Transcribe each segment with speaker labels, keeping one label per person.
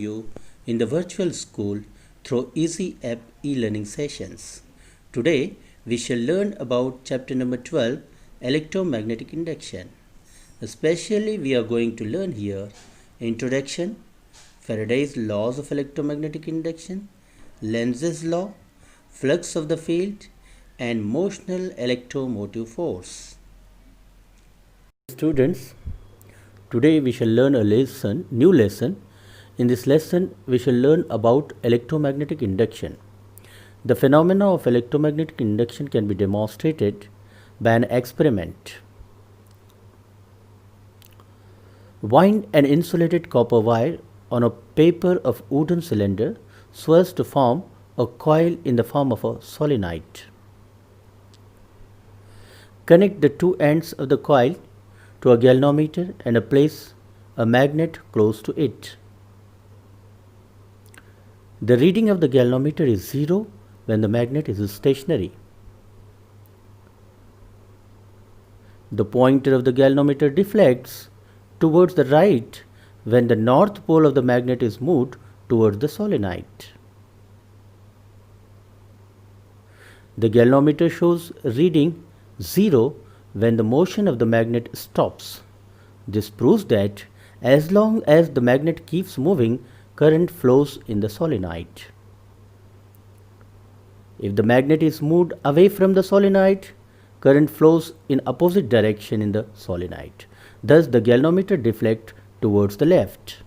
Speaker 1: you in the virtual school through easy app e-learning sessions. Today we shall learn about chapter number 12, Electromagnetic Induction. Especially we are going to learn here Introduction, Faraday's laws of electromagnetic induction, Lenz's law, flux of the field, and motional electromotive force. Students, today we shall learn a new lesson. In this lesson, we shall learn about electromagnetic induction. The phenomena of electromagnetic induction can be demonstrated by an experiment. Wind an insulated copper wire on a paper of wooden cylinder so as to form a coil in the form of a solenoid. Connect the two ends of the coil to a galvanometer and place a magnet close to it. The reading of the galvanometer is 0 when the magnet is stationary. The pointer of the galvanometer deflects towards the right when the north pole of the magnet is moved towards the solenoid. The galvanometer shows reading 0 when the motion of the magnet stops. This proves that as long as the magnet keeps moving, current flows in the solenoid. If the magnet is moved away from the solenoid, current flows in opposite direction in the solenoid. Thus, the galvanometer deflects towards the left.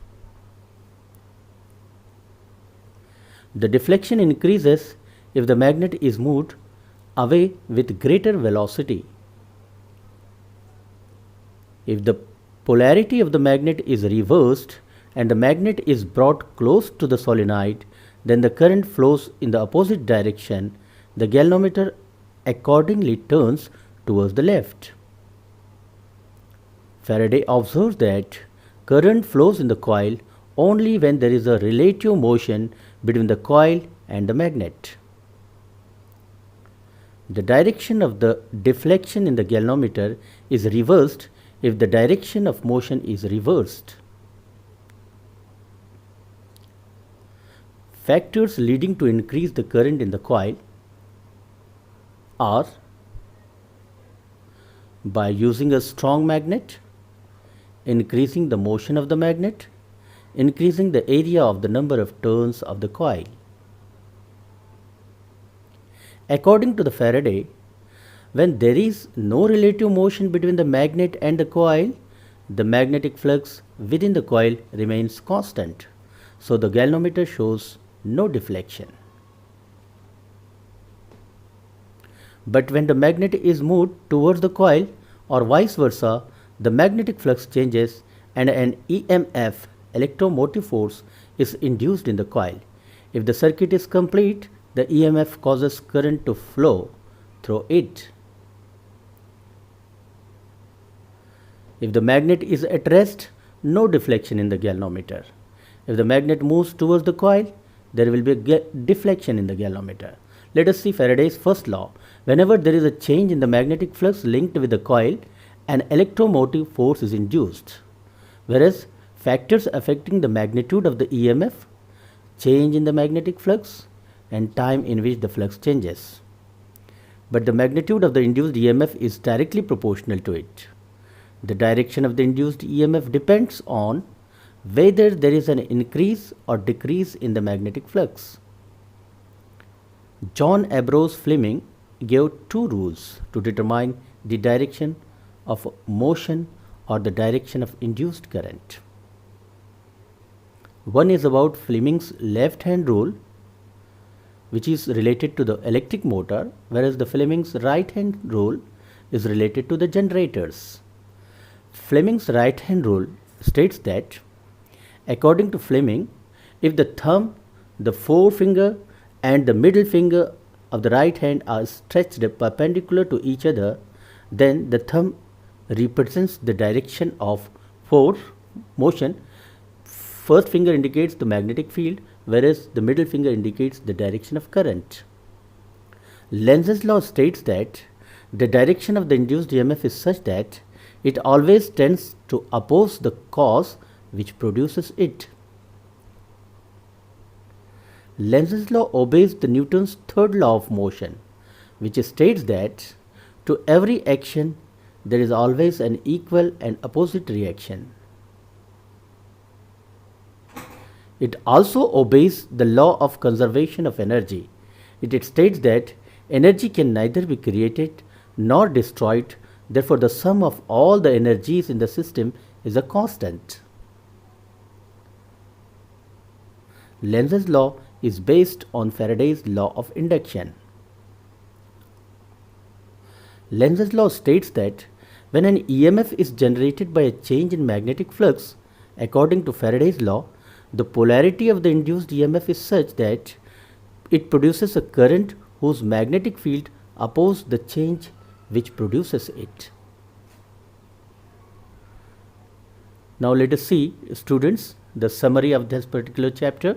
Speaker 1: The deflection increases if the magnet is moved away with greater velocity. If the polarity of the magnet is reversed and the magnet is brought close to the solenoid, then the current flows in the opposite direction. The galvanometer accordingly turns towards the left. Faraday observes that current flows in the coil only when there is a relative motion between the coil and the magnet. The direction of the deflection in the galvanometer is reversed if the direction of motion is reversed. Factors leading to increase the current in the coil are by using a strong magnet, increasing the motion of the magnet, increasing the area of the number of turns of the coil. According to the Faraday, when there is no relative motion between the magnet and the coil, the magnetic flux within the coil remains constant. So the galvanometer shows no deflection. But when the magnet is moved towards the coil or vice versa, the magnetic flux changes and an EMF, electromotive force, is induced in the coil. If the circuit is complete, the EMF causes current to flow through it. If the magnet is at rest, no deflection in the galvanometer. If the magnet moves towards the coil, there will be a deflection in the galvanometer. Let us see Faraday's first law. Whenever there is a change in the magnetic flux linked with the coil, an electromotive force is induced. Whereas factors affecting the magnitude of the EMF, change in the magnetic flux, and time in which the flux changes. But the magnitude of the induced EMF is directly proportional to it. The direction of the induced EMF depends on whether there is an increase or decrease in the magnetic flux. John Ambrose Fleming gave two rules to determine the direction of motion or the direction of induced current. One is about Fleming's left-hand rule, which is related to the electric motor, whereas the Fleming's right-hand rule is related to the generators. Fleming's right-hand rule states that, according to Fleming, if the thumb, the forefinger, and the middle finger of the right hand are stretched perpendicular to each other, then the thumb represents the direction of force motion. First finger indicates the magnetic field, whereas the middle finger indicates the direction of current. Lenz's law states that the direction of the induced EMF is such that it always tends to oppose the cause which produces it. Lenz's law obeys the Newton's third law of motion, which states that to every action there is always an equal and opposite reaction. It also obeys the law of conservation of energy. It states that energy can neither be created nor destroyed, therefore the sum of all the energies in the system is a constant. Lenz's law is based on Faraday's law of induction. Lenz's law states that when an EMF is generated by a change in magnetic flux, according to Faraday's law, the polarity of the induced EMF is such that it produces a current whose magnetic field opposes the change which produces it. Now let us see, students, the summary of this particular chapter.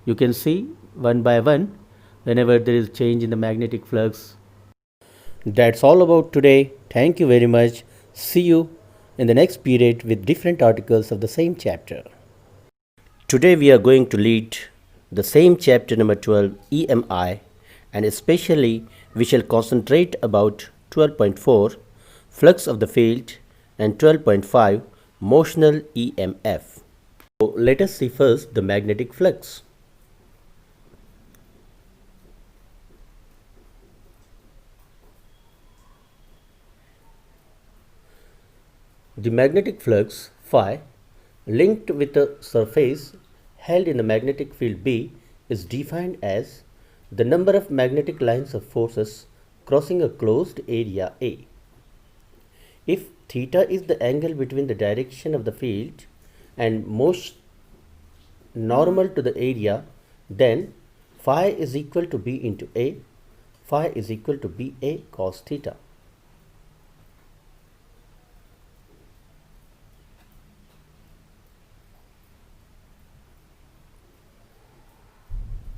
Speaker 1: You can see one by one whenever there is change in the magnetic flux. That's all about today. Thank you very much. See you in the next period with different articles of the same chapter. Today we are going to read the same chapter number 12, EMI, and especially we shall concentrate about 12.4, flux of the field, and 12.5, motional EMF. So let us see first the magnetic flux. The magnetic flux phi linked with a surface held in the magnetic field B is defined as the number of magnetic lines of forces crossing a closed area A. If theta is the angle between the direction of the field and most normal to the area, then phi is equal to B into A. Phi is equal to BA cos theta.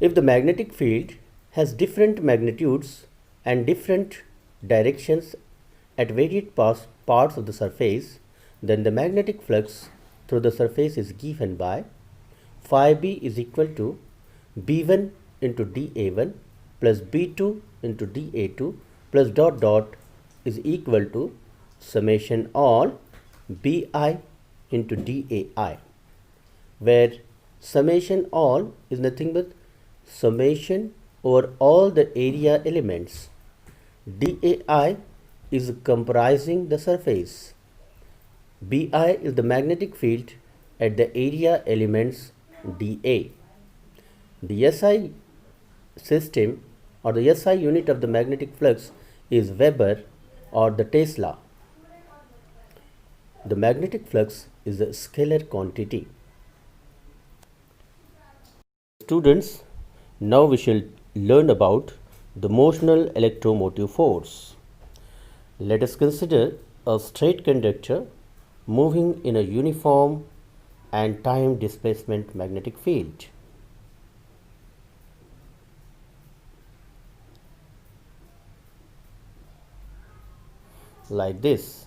Speaker 1: If the magnetic field has different magnitudes and different directions at various parts of the surface, then the magnetic flux through the surface is given by phi B is equal to B1 into dA1 plus B2 into dA2 plus dot dot is equal to summation all BI into dAI, where summation all is nothing but summation over all the area elements. dAI is comprising the surface. BI is the magnetic field at the area elements dA. The SI system or the SI unit of the magnetic flux is Weber or the Tesla. The magnetic flux is a scalar quantity. Students, now we shall learn about the motional electromotive force. Let us consider a straight conductor moving in a uniform and time displacement magnetic field. Like this.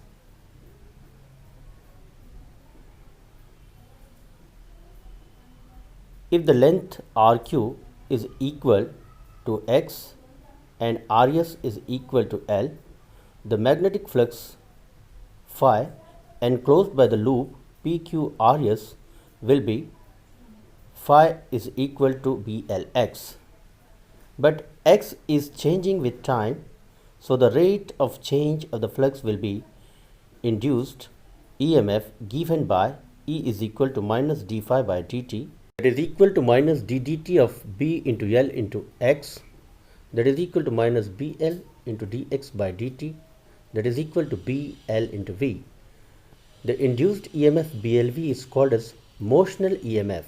Speaker 1: If the length RQ is equal to x and Rs is equal to L, the magnetic flux phi enclosed by the loop PQRS will be phi is equal to BLX. But x is changing with time, so the rate of change of the flux will be induced EMF given by E is equal to minus d phi by dt, that is equal to minus d dt of B into L into x, that is equal to minus BL into dx by dt, that is equal to BL into V. The induced EMF BLV is called as motional EMF.